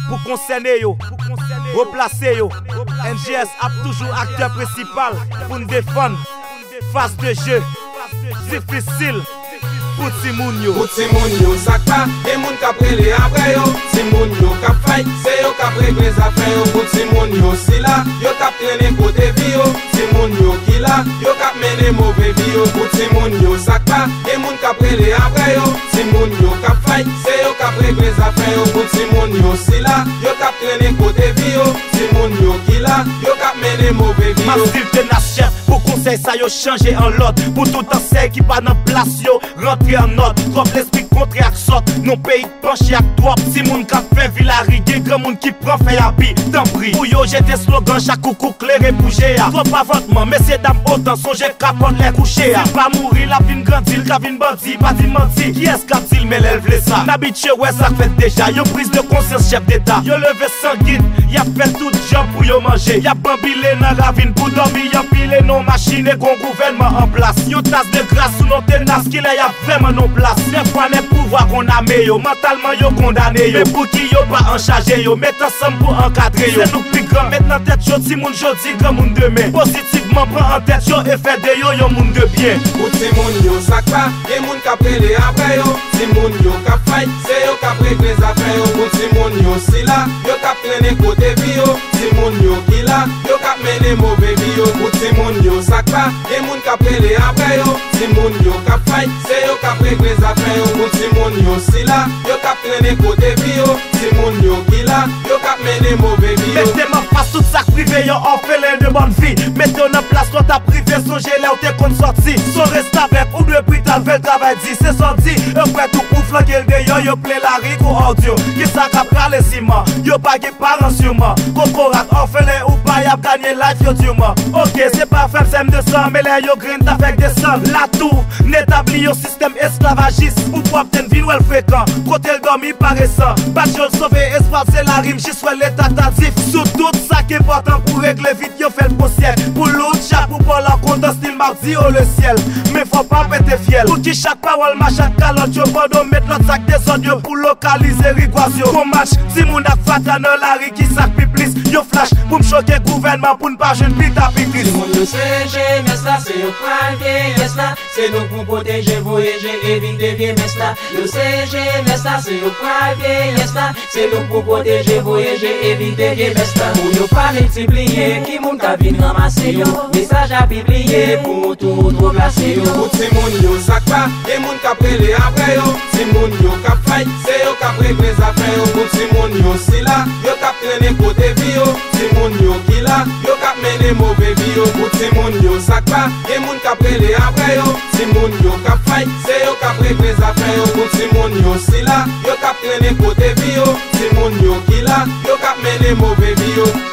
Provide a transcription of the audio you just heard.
Pour concerner yo, replacer yo. NGS a toujours acteur principal pour nous défendre. Face de jeu, difficile. Pour Timoun yo. Pour Timoun yo, sakpa, et moun ka prele après yo. Timoun yo ka fight, c'est yo ka régler les affaires yo. Pour Timoun yo, si là, yo ka traîner côté vie yo. Timoun yo qui là, yo ka mener mauvais vie yo. Pour Timoun yo, sakpa, et moun ka prele après yo. Timoun yo ka fight, c'est yo ka régler les affaires yo. Pour Timoun yo, si là, yo ka traîner côté vie yo. Timoun yo qui là, yo ka mener mauvais vie yo. Massif tenace chef, pour conseil ça yo changer en l'autre. Pour tout enseigne qui pas dans place yo, rentrer en note. Trop l'esprit contre ak sot, non pays penché ak trop. Si moun ka fait villarigué, grand moun qui prend fait habit, tant pris. Pour yo j'ai des slogans, chaque coucou clair et bougé. Trop avantement, messieurs dames autant songez capote les coucher. Si pas mourir la vin grandil, la vin bandi, pas di menti. Qui est-ce qu'a dit mais elle vle ça? N'habitué ouais ça fait déjà. Yo prise de conscience chef d'état. Yo levé sans guide, y a fait tout job pour yo manger. Y a bambilé dans la vine pour dormir, y a pilé nos machines et qu'on gouvernement en place. Yo tasse de grâce sous nos tenaces qu'il y a vraiment nos places. Des fois les pouvoirs qu'on a mis yo, mentalement yo condamné yo. Mais pour qui yo pas en charge yo, mettre ensemble pour encadrer yo. C'est nous plus grand, maintenant tête yo, si moun jodi, grand moun demain. Positivement prend en tête yo et fait de yo moun de bien. Pour Timoun yo sakpa, et moun ka prele après yo. Timoun yo ka fight, c'est yo ka régler les affaires yo. Pour Timoun yo si là, yo ka traîner côté vie yo. Timoun yo qui là, yo ka mener mauvais vie yo. Pour Timoun yo sakpa, et moun ka prele après yo. Timoun yo ka fight, c'est yo ka régler les affaires yo. Pour Timoun yo si là, yo ka traîner côté vie yo. Timoun yo qui là, yo ka mener mauvais vie yo. Mettez ma face tout ça privé yo, on fait l'un de bonne vie. Mettez en place toi ta privé, songez là où t'es qu'on sorti. Son reste avec ou de prix t'as le travail dit, c'est sorti. Après tout pour flanquer le déyo, yo play la rique ou audio. Qui ça capra les ciment, yo bagué parents sur moi. Corporat, orphelin ou pas, y'a gagné life yo durement. Ok, c'est pas fait sème de sang, mais les yo green t'as fait des sang. La tour, n'établit au système esclavagiste. Ou pour obtenir ville ou elle fréquent. Côté le dormi paraissant. Pas de sauver, espoir c'est la rime, j'y sois l'état tatif. Sur tout ça qui est important pour régler vite, yo fait le possible. Pour l'autre, chaque pour pas la compte, style mardi au le ciel. Mais faut pas péter fiel. Pour qui chaque parole, ma chaque calotte, yo pas mettre notre sac des autres pour localiser rigouasio. Pour match, si moun ak fata dans la rue qui sac piplis, yo flash pour me choquer gouvernement pour ne pas jeune pita piplis. Si moun yo CG, mes là, c'est yo pralke, yes là, c'est nous pour protéger, voyager, éviter vieux mes là. Yo CG, mes là, c'est yo pralke, yes là, c'est nous pour protéger, voyager, éviter vieux mes là. Pour yo pas multiplier, qui moun ka vin ramasser yo, message à publier pour tout replacer yo. Pour Timoun yo sakpa, et moun ka prele après yo. Timoun yo ka fight, c'est yo ka régler les affaires yo. Pour Timoun yo si là, yo ka traîner côté vie yo. Timoun yo qui là, yo ka mener mauvais vie yo. Pour Timoun yo sakpa, et moun ka prele après yo. Timoun yo ka fight, c'est yo ka régler les affaires yo. Pour Timoun yo si là, yo ka traîner côté vie yo. Timoun yo qui là, yo ka mener mauvais vie yo.